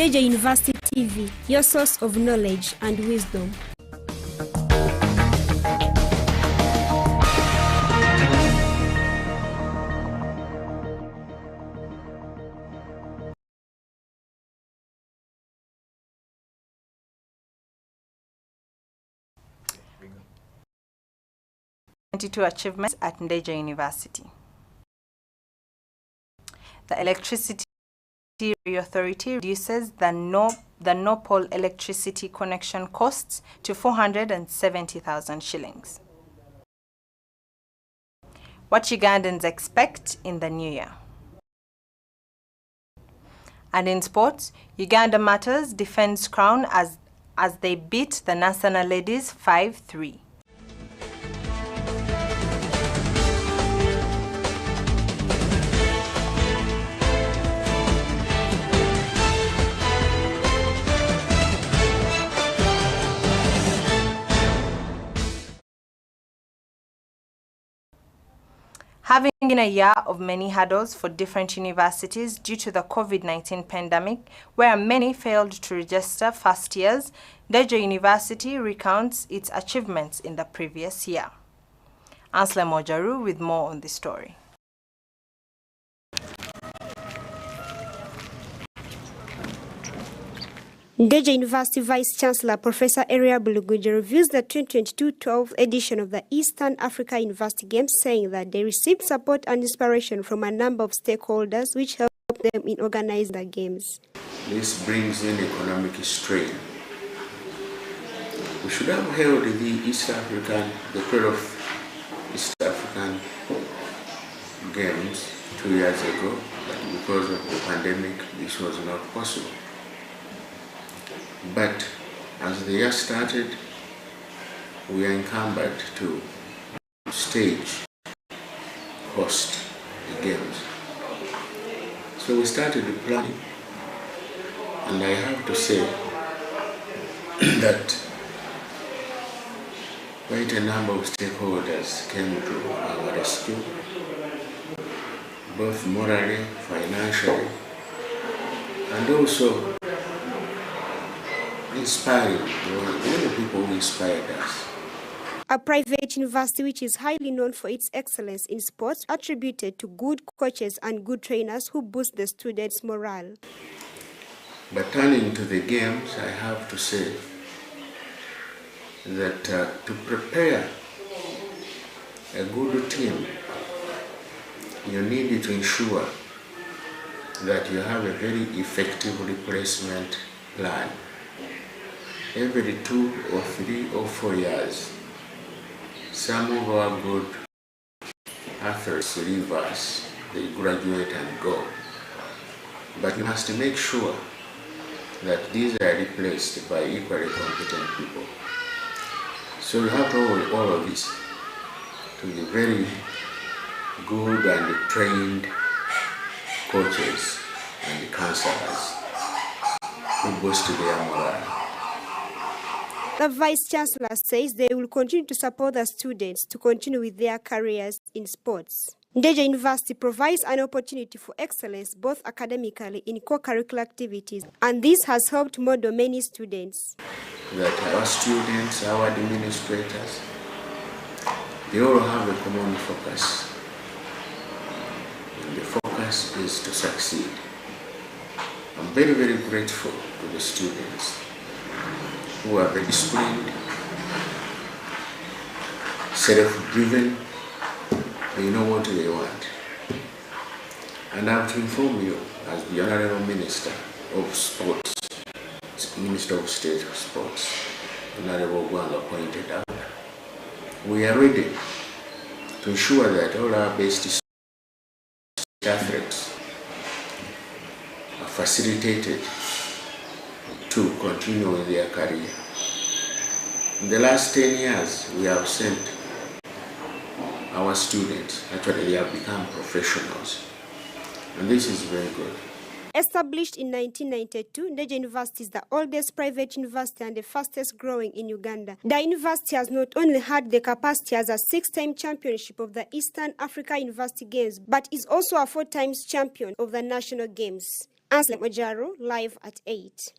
Ndejje University TV, your source of knowledge and wisdom. Achievements at Ndejje University. The Electricity Authority reduces the no-pole electricity connection costs to 470,000 shillings. What Ugandans expect in the new year. And in sports, Uganda Matters defends crown as they beat the National Ladies 5-3. Having been a year of many hurdles for different universities due to the COVID-19 pandemic, where many failed to register first years, Ndejje University recounts its achievements in the previous year. Ansla Mojaru with more on this story. Ndejje University Vice-Chancellor Professor Eria Bulugunje reviews the 2022-12 edition of the Eastern Africa University Games, saying that they received support and inspiration from a number of stakeholders which helped them in organizing the games. This brings in economic strain. We should have held the period of East African Games 2 years ago, but because of the pandemic, this was not possible. But as the year started, we are encumbered to host the games. So we started the planning, and I have to say that quite a number of stakeholders came to our rescue, both morally, financially, and also inspiring. Many people who inspired us. A private university which is highly known for its excellence in sports, attributed to good coaches and good trainers who boost the students' morale. But turning to the games, I have to say that to prepare a good team, you need to ensure that you have a very effective replacement plan. Every 2 or 3 or 4 years, some of our good athletes leave us, they graduate and go. But you must make sure that these are replaced by equally competent people. So you have all of this to be very good and trained coaches and counselors who boost their morale. The Vice-Chancellor says they will continue to support the students to continue with their careers in sports. Ndejje University provides an opportunity for excellence both academically in co-curricular activities, and this has helped model many students. That our students, our administrators, they all have a common focus. And the focus is to succeed. I'm very, very grateful to the students who are very disciplined, self-driven, they know what they want. And I have to inform you, as the Honorable Minister of Sports, Minister of State of Sports, Honorable Gwanga pointed out, we are ready to ensure that all our best athletes are facilitated to continue with their career. In the last 10 years, we have sent our students, actually they have become professionals. And this is very good. Established in 1992, Ndejje University is the oldest private university and the fastest growing in Uganda. The university has not only had the capacity as a 6-time championship of the Eastern Africa University Games, but is also a 4 times champion of the National Games. Anselm Ojaro, live at 8.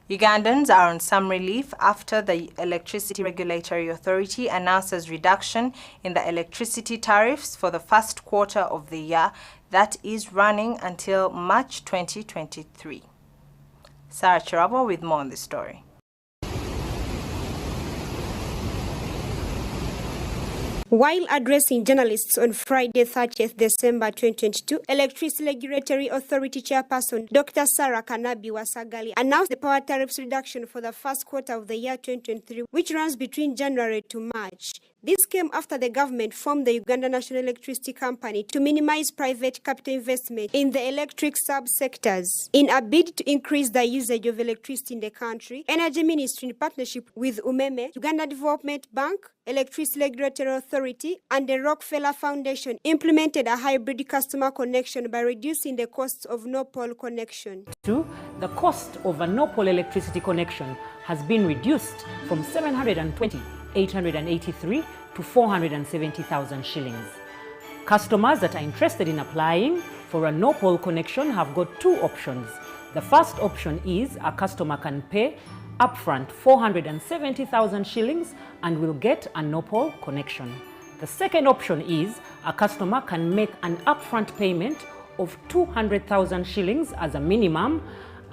Ugandans are on some relief after the Electricity Regulatory Authority announces reduction in the electricity tariffs for the first quarter of the year that is running until March 2023. Sarah Chirabo with more on this story. While addressing journalists on Friday, 30th December 2022, Electricity Regulatory Authority Chairperson Dr. Sarah Kanabi Wasagali announced the power tariffs reduction for the first quarter of the year 2023, which runs between January to March. This came after the government formed the Uganda National Electricity Company to minimize private capital investment in the electric subsectors. In a bid to increase the usage of electricity in the country, Energy Ministry, in partnership with UMEME, Uganda Development Bank, Electricity Regulatory Authority, and the Rockefeller Foundation implemented a hybrid customer connection by reducing the costs of no-pole connection. The cost of a no-pole electricity connection has been reduced from 720,883 to 470,000 shillings. Customers that are interested in applying for a no-pole connection have got two options. The first option is a customer can pay upfront 470,000 shillings and will get a no-pole connection. The second option is a customer can make an upfront payment of 200,000 shillings as a minimum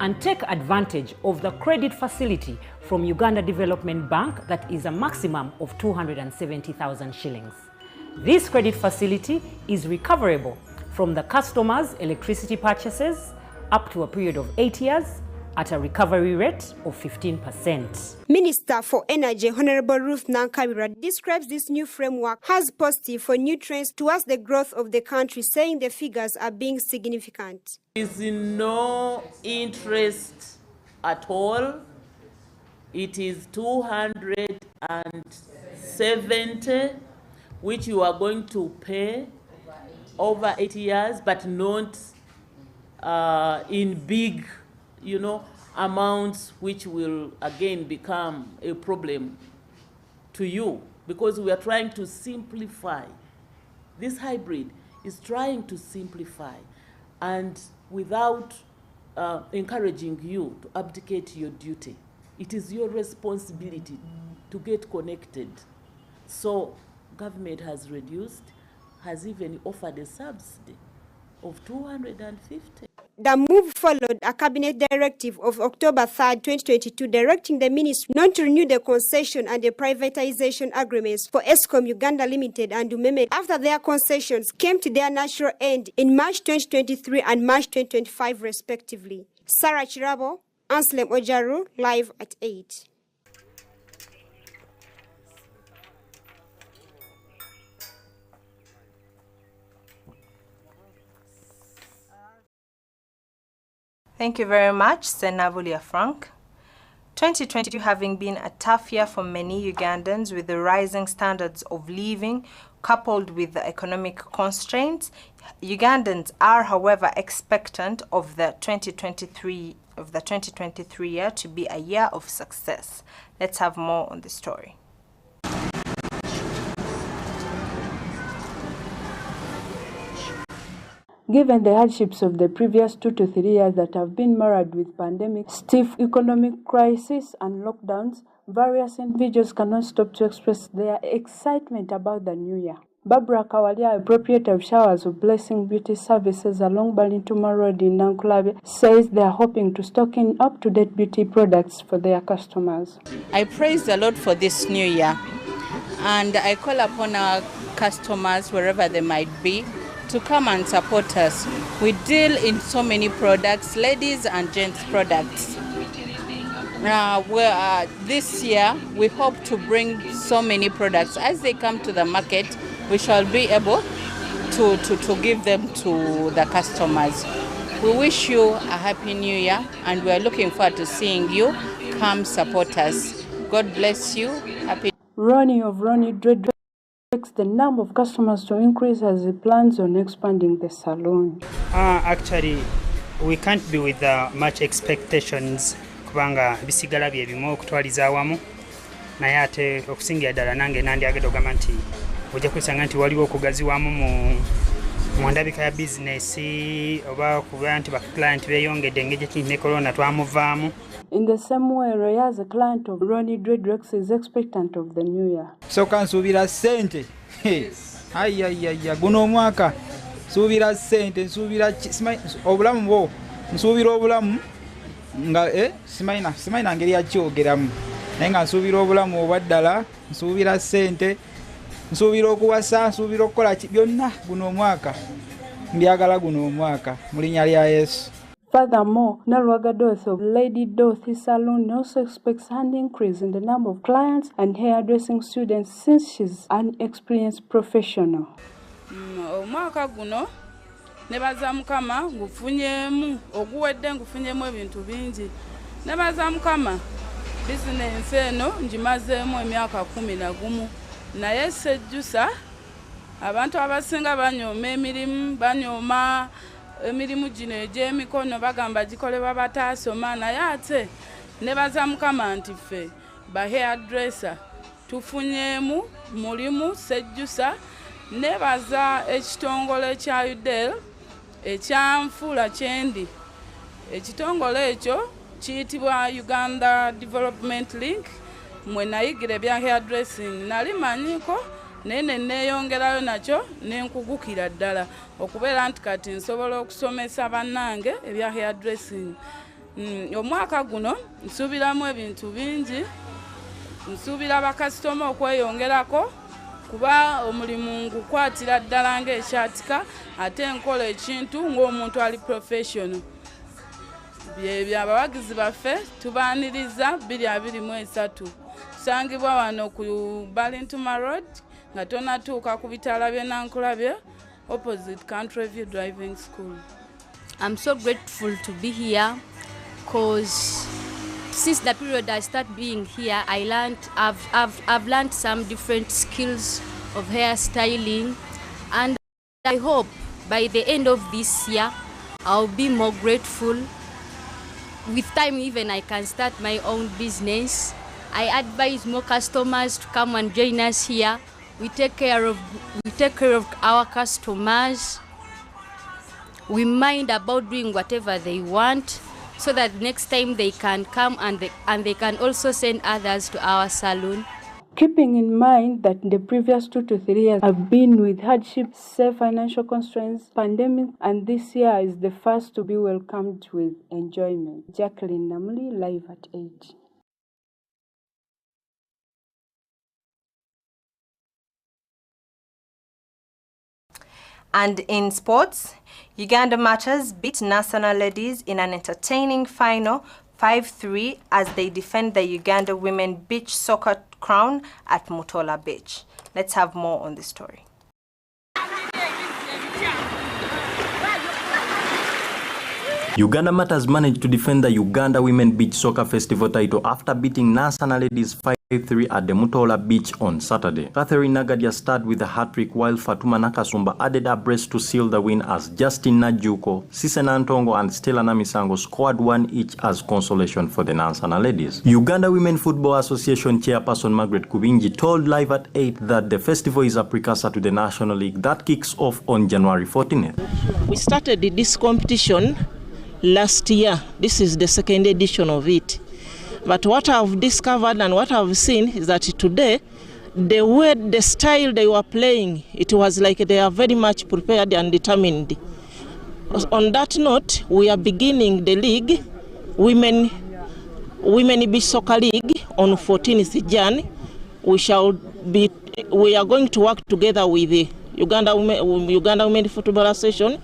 and take advantage of the credit facility from Uganda Development Bank that is a maximum of 270,000 shillings. This credit facility is recoverable from the customer's electricity purchases up to a period of 8 years at a recovery rate of 15%. Minister for Energy, Honorable Ruth Nankabira, describes this new framework as positive for new trends towards the growth of the country, saying the figures are being significant. There is no interest at all. It is 270, which you are going to pay over 8 years, but not in big, amounts, which will again become a problem to you, because we are trying to simplify. This hybrid is trying to simplify, and without encouraging you to abdicate your duty. It is your responsibility to get connected. So government has reduced, has even offered a subsidy of 250. The move followed a cabinet directive of October 3, 2022, directing the ministry not to renew the concession and the privatization agreements for Eskom Uganda Limited and UMEME after their concessions came to their natural end in March 2023 and March 2025, respectively. Sarah Chirabo, Anselm Ojaro, live at 8. Thank you very much, Senavulia Frank. 2022 having been a tough year for many Ugandans with the rising standards of living coupled with the economic constraints, Ugandans are, however, expectant of the 2023 year to be a year of success. Let's have more on the story. Given the hardships of the previous 2 to 3 years that have been marred with pandemic, stiff economic crisis and lockdowns, various individuals cannot stop to express their excitement about the new year. Barbara Kawalia, a proprietor of Showers of Blessing Beauty Services along Balintuma Road in Nankulabe, says they are hoping to stock in up-to-date beauty products for their customers. I praise the Lord for this new year, and I call upon our customers, wherever they might be, to come and support us. We deal in so many products, ladies and gents products. This year, we hope to bring so many products. As they come to the market, we shall be able to give them to the customers. We wish you a happy new year, and we are looking forward to seeing you. Come support us. God bless you. Happy. Ronnie of Ronnie Dread expects the number of customers to increase as he plans on expanding the salon. Actually, we can't be with much expectations kubanga bisigala bye bimu okutwaliza awamu naye ate okusingira ddala nange nandyagala okugamba nti ojja kwisanga nti waliwo okugaziwamu mu ndabika ya bizinesi oba kuba nti baclient beeyongedde engeri ekintu ne corona twamuvaamu. In the same way, Roya, a client of Ronnie Dreadrex, is expectant of the new year. So can subira sente. Ay, guno mwaka. Subira sente, subira obulamu bo. Nsubira obulamu nga simaina ngeri yakyogeramu. Naye nga nsubira obulamu obwaddala, nsubira sente, nsubira okuwasa, nsubira okukola byonna guno mwaka. Mbyagala guno mwaka mu linnya lya Yesu. Furthermore, Nalwaga Dorothy of Lady Dorothy Salon also expects an increase in the number of clients and hairdressing students since she's an experienced professional. Omwaka guno nebaza mukama ngufunyemu oguwedde ngufunyemu ebintu bingi. Nebaza mukama business eno ngimazeemu emyaka 11 naye sejjusa abantu abasinga banyooma emirimu gino egy'emikono bagamba gikolebwa bataasoma naye ate nebaza mukama nti ffe ba hairdresser tufunyeemu mulimu sejjusa. Nebaza ekitongole kya UDEL ekyanfuula kyendi. Ekitongole ekyo kiyitibwa Uganda Development Link. Mwe nayigira ebya hairdressing nali manyiko naye neeyongerayo nakyo nenkugukira ddala okubeera nti kati nsobola okusomesa bannange ebya hairdressing. Omwaka guno nsuubiramu ebintu bingi. Nsuubira bakasitoma okweyongerako kuba omulimu ngukwatira ddala ng'ekyatika ate nkola ekintu ng'omuntu ali professional. Byebyo abawagizi baffe tubaaniriza 2023 tusangibwa wano ku Balintuma Road nga tonatuuka ku bitaala bye Nankulabye opposite Country View Driving School. I'm so grateful to be here because since the period I started being here, I've learned some different skills of hairstyling, and I hope by the end of this year I'll be more grateful. With time even I can start my own business. I advise more customers to come and join us here. We take care of our customers. We mind about doing whatever they want, so that next time they can come and they can also send others to our salon. Keeping in mind that the previous 2 to 3 years have been with hardship, severe financial constraints, pandemic, and this year is the first to be welcomed with enjoyment. Jacqueline Namuli, live at 8. And in sports, Uganda Martyrs beat National Ladies in an entertaining final 5-3 as they defend the Uganda Women Beach Soccer crown at Mutola Beach. Let's have more on this story. Uganda Martyrs managed to defend the Uganda Women Beach Soccer Festival title after beating National Ladies 5-3 at the Mutola Beach on Saturday. Catherine Nagadia started with a hat-trick while Fatuma Nakasumba added a brace to seal the win as Justin Najuko, Sisena Ntongo and Stella Namisango scored one each as consolation for the National Ladies. Uganda Women Football Association chairperson Margaret Kubinji told Live at 8 that the festival is a precursor to the National League that kicks off on January 14th. We started this competition last year. This is the second edition of it. But what I've discovered and what I've seen is that today, the style they were playing, it was like they are very much prepared and determined. On that note, we are beginning the league, Women Beach Soccer League, on 14th Jan. We are going to work together with the Uganda Women Football Association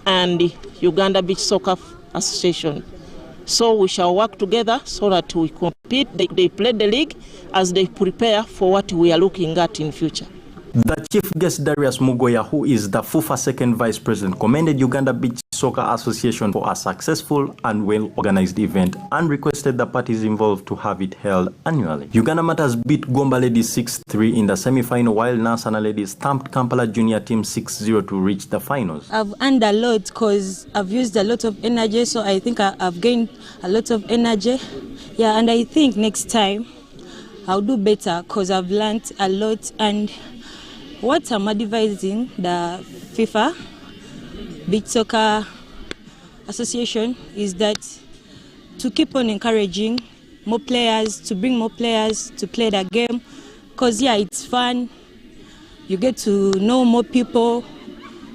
and the Uganda Beach Soccer Association. So we shall work together so that we compete. They play the league as they prepare for what we are looking at in future. The chief guest Darius Mugoya, who is the FUFA second vice president, commended Uganda Beach Soccer Association for a successful and well-organized event and requested the parties involved to have it held annually. Uganda Martyrs beat Gomba Ladies 6-3 in the semi-final, while Nansana Ladies thumped Kampala Junior Team 6-0 to reach the finals. I've earned a lot because I've used a lot of energy, so I think I've gained a lot of energy. Yeah, and I think next time I'll do better because I've learned a lot. And what I'm advising the FIFA Beach Soccer Association is that to keep on encouraging more players, to bring more players to play the game, because yeah, it's fun. You get to know more people,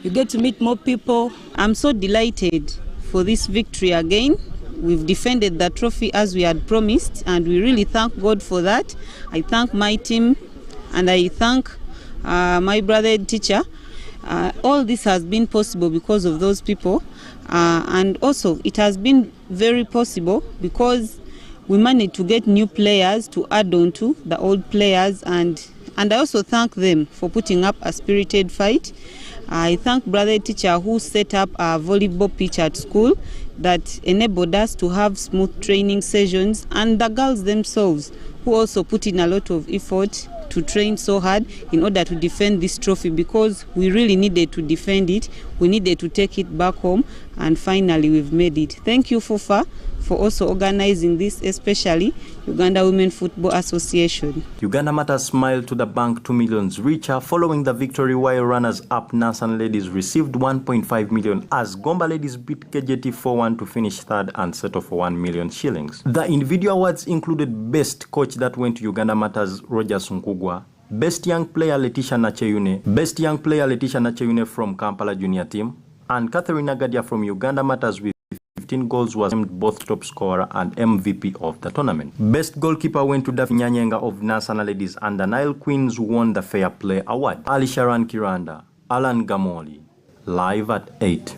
you get to meet more people. I'm so delighted for this victory again. We've defended the trophy as we had promised, and we really thank God for that. I thank my team, and I thank my brother teacher. All this has been possible because of those people, and also it has been very possible because we managed to get new players to add on to the old players, and I also thank them for putting up a spirited fight. I thank brother teacher who set up a volleyball pitch at school that enabled us to have smooth training sessions, and the girls themselves who also put in a lot of effort to train so hard in order to defend this trophy, because we really needed to defend it. We needed to take it back home, and finally we've made it. Thank you, FOFA, for also organizing this, especially Uganda Women Football Association. Uganda Matters smiled to the bank 2 million richer following the victory, while runners-up Nansan Ladies received 1.5 million as Gomba Ladies beat KJT 4-1 to finish third and settle for 1 million shillings. The individual awards included Best Coach, that went to Uganda Matters Roger Sunkugwa, Best Young Player Letitia Nacheyune, Best Young Player Letitia Nacheyune from Kampala Junior Team, and Catherine Nagadia from Uganda Matters with 15 goals was named both top scorer and MVP of the tournament. Best goalkeeper went to Dafi Nyanyenga of Nansana Ladies, and the Nile Queens won the Fair Play Award. Ali Sharan Kiranda, Alan Gamoli, live at 8.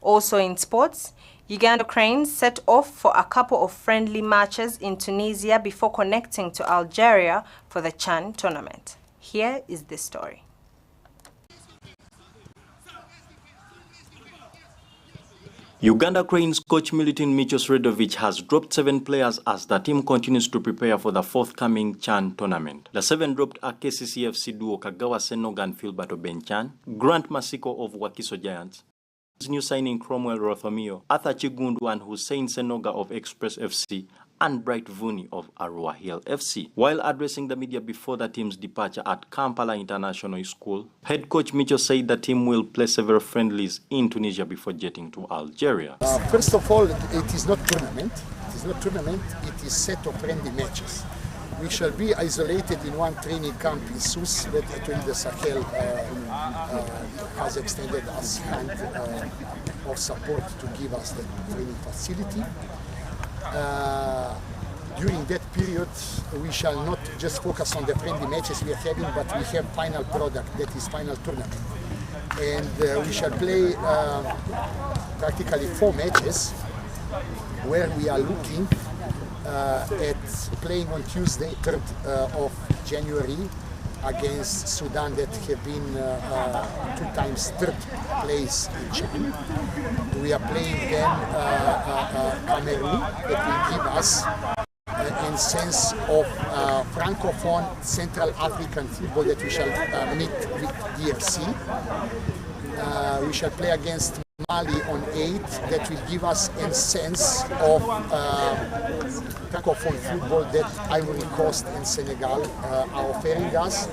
Also in sports, Uganda Cranes set off for a couple of friendly matches in Tunisia before connecting to Algeria for the CHAN tournament. Here is the story. Uganda Cranes coach Milutin Michos Redovic has dropped 7 players as the team continues to prepare for the forthcoming CHAN tournament. The 7 dropped are KCCFC duo Kagawa Senoga and Philbert Obenchan, Grant Masiko of Wakiso Giants, new signing Cromwell Rothomio, Arthur Chigundu and Hussein Senoga of Express FC, and Bright Vuni of Arua Hill FC. While addressing the media before the team's departure at Kampala International School, head coach Micho said the team will play several friendlies in Tunisia before jetting to Algeria. First of all, it is not tournament. It is not tournament. It is set of friendly matches. We shall be isolated in one training camp in Sousse, that actually the Sahel has extended us hand of support to give us the training facility. During that period, we shall not just focus on the friendly matches we are having, but we have final product, that is final tournament. And we shall play practically 4 matches where we are looking at playing on Tuesday, 3rd of January, against Sudan that have been 2 times 3rd place in CHAN. We are playing then Cameroon, that will give us a sense of Francophone Central African football that we shall meet with DRC. We shall play against Mali on 8, that will give us a sense of Francophone football that Ivory Coast and Senegal are offering us.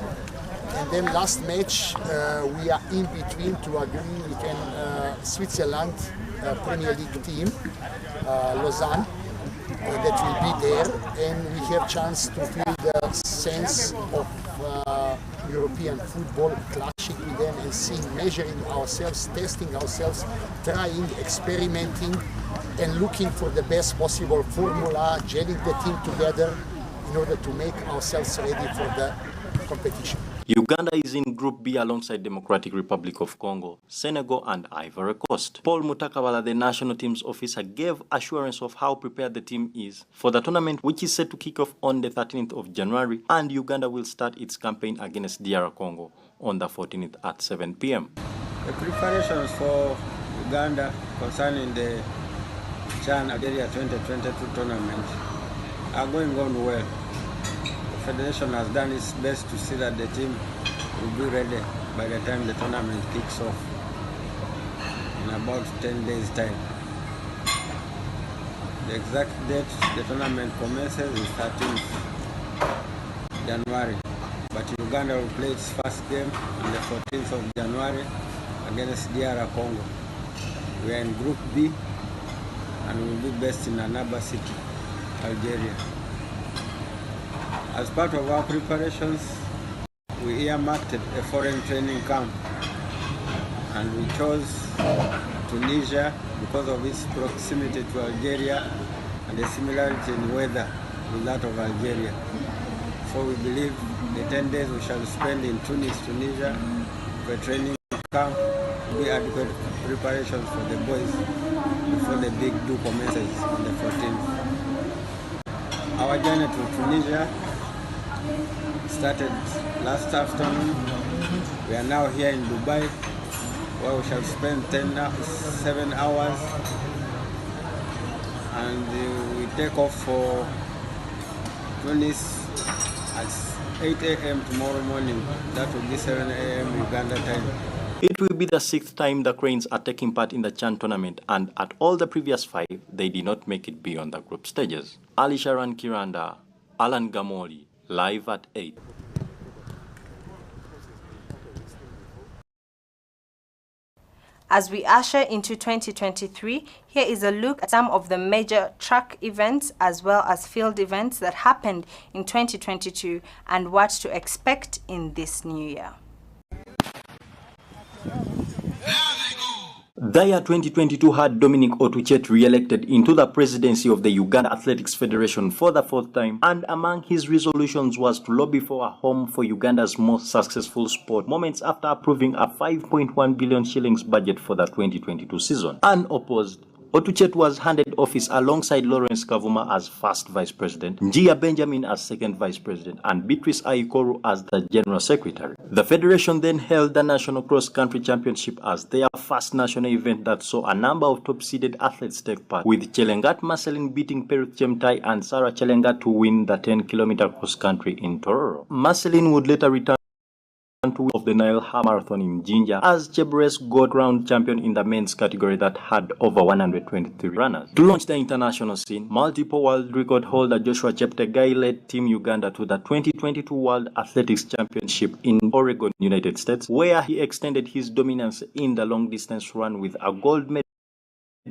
And then last match, we are in between to agree with Switzerland Premier League team, Lausanne, that will be there, and we have chance to feel the sense of European football, clashing with them and seeing, measuring ourselves, testing ourselves, trying, experimenting, and looking for the best possible formula, gelling the team together in order to make ourselves ready for the competition. Uganda is in Group B alongside Democratic Republic of Congo, Senegal and Ivory Coast. Paul Mutakawala, the national team's officer, gave assurance of how prepared the team is for the tournament, which is set to kick off on the 13th of January, and Uganda will start its campaign against DR Congo on the 14th at 7 p.m. The preparations for Uganda concerning the CHAN Algeria 2022 tournament are going on well. The Federation has done its best to see that the team will be ready by the time the tournament kicks off in about 10 days' time. The exact date the tournament commences is 13th January, but Uganda will play its first game on the 14th of January against DR Congo. We are in Group B and we will be based in Annaba City, Algeria. As part of our preparations, we earmarked a foreign training camp, and we chose Tunisia because of its proximity to Algeria and the similarity in weather with that of Algeria. So we believe the 10 days we shall spend in Tunis, Tunisia, for a training camp will be adequate preparations for the boys before the big do commences on the 14th. Our journey to Tunisia started last afternoon. We are now here in Dubai, where we shall spend 7 hours, and we take off for Tunis at 8 a.m. tomorrow morning. That will be 7 a.m. Uganda time. It will be the 6th time the Cranes are taking part in the CHAN tournament, and at all the previous 5, they did not make it beyond the group stages. Ali Sharan Kiranda, Alan Gamoli, live at 8. As we usher into 2023, here is a look at some of the major track events as well as field events that happened in 2022 and what to expect in this new year. The year 2022 had Dominic Otuchet re-elected into the presidency of the Uganda Athletics Federation for the 4th time, and among his resolutions was to lobby for a home for Uganda's most successful sport, moments after approving a 5.1 billion shillings budget for the 2022 season. Unopposed, Otuchet was handed office alongside Lawrence Kavuma as first vice president, Njia Benjamin as second vice president, and Beatrice Aikoru as the general secretary. The federation then held the National Cross Country Championship as their first national event that saw a number of top-seeded athletes take part, with Chelengat Marceline beating Perut Chemtai and Sarah Chelengat to win the 10-kilometer cross country in Tororo. Marceline would later return of the Nile Marathon in Jinja as Chebres Gold Round champion in the men's category that had over 123 runners. To launch the international scene, multiple world record holder Joshua Cheptegei led Team Uganda to the 2022 World Athletics Championship in Oregon, United States, where he extended his dominance in the long distance run with a gold medal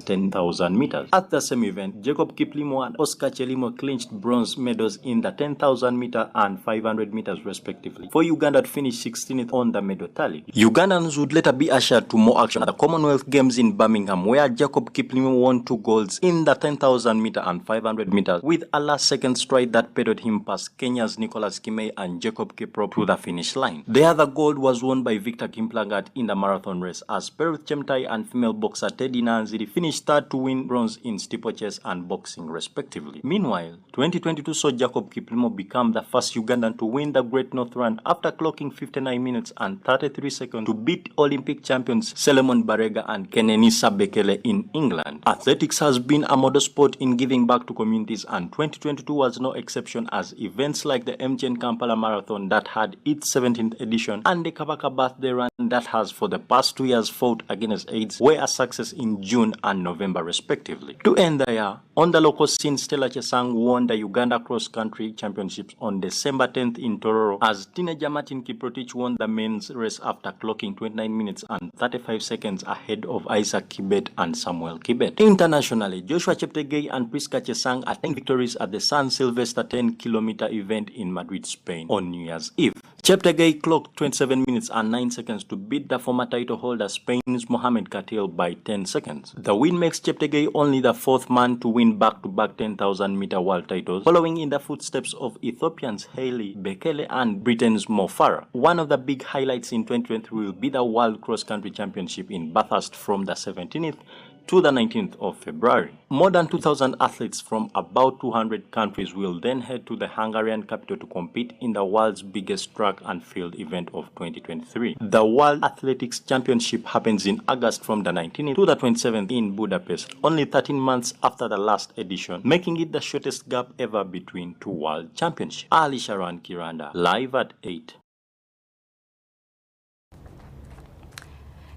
10,000 meters. At the same event, Jacob Kiplimo and Oscar Chelimo clinched bronze medals in the 10,000 meter and 500 meters respectively, for Uganda to finish 16th on the medal tally. Ugandans would later be ushered to more action at the Commonwealth Games in Birmingham, where Jacob Kiplimo won 2 golds in the 10,000 meter and 500 meters, with a last-second stride that pedaled him past Kenya's Nicholas Kimei and Jacob Kiprop to the finish line. The other gold was won by Victor Kiplagat in the marathon race, as Perut Chemtai and female boxer Teddy Nanziri finished third to win bronze in steeplechase and boxing respectively. Meanwhile, 2022 saw Jacob Kiplimo become the first Ugandan to win the Great North Run after clocking 59 minutes and 33 seconds to beat Olympic champions Solomon Barega and Kenenisa Bekele in England. Athletics has been a model sport in giving back to communities, and 2022 was no exception, as events like the MTN Kampala Marathon that had its 17th edition and the Kabaka Birthday Run that has for the past 2 years fought against AIDS were a success in June and November respectively. To end the year, on the local scene, Stella Chesang won the Uganda Cross Country Championships on December 10th in Tororo, as teenager Martin Kiprotich won the men's race after clocking 29 minutes and 35 seconds ahead of Isaac Kibet and Samuel Kibet. Internationally, Joshua Cheptegei and Priska Chesang attained victories at the San Silvestre 10-kilometer event in Madrid, Spain on New Year's Eve. Cheptegei clocked 27 minutes and 9 seconds to beat the former title holder Spain's Mohamed Katil by 10 seconds. The win makes Cheptegei only the 4th man to win back-to-back 10,000-meter world titles, following in the footsteps of Ethiopians Haile Bekele and Britain's Mo Farah. One of the big highlights in 2023 will be the World Cross Country Championship in Bathurst from the 17th to the 19th of February. More than 2,000 athletes from about 200 countries will then head to the Hungarian capital to compete in the world's biggest track and field event of 2023. The World Athletics Championship happens in August from the 19th to the 27th in Budapest, only 13 months after the last edition, making it the shortest gap ever between 2 world championships. Ali Sharan Kiranda, live at 8.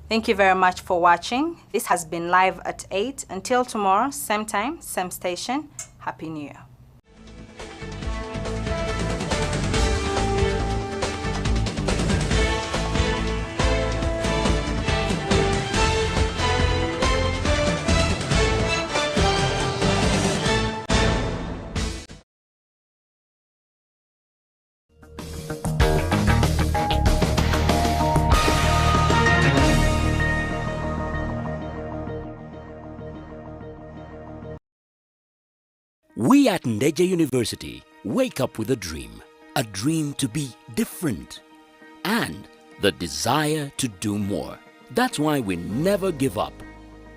Thank you very much for watching. This has been Live at 8. Until tomorrow, same time, same station. Happy New Year. We at Ndejje University wake up with a dream to be different, and the desire to do more. That's why we never give up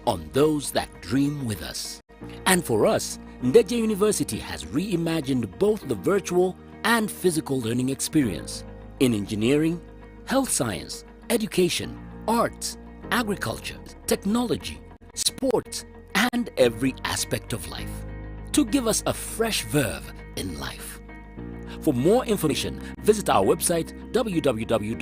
on those that dream with us. And for us, Ndejje University has reimagined both the virtual and physical learning experience in engineering, health science, education, arts, agriculture, technology, sports, and every aspect of life, to give us a fresh verve in life. For more information, visit our website www.ndejje.edu.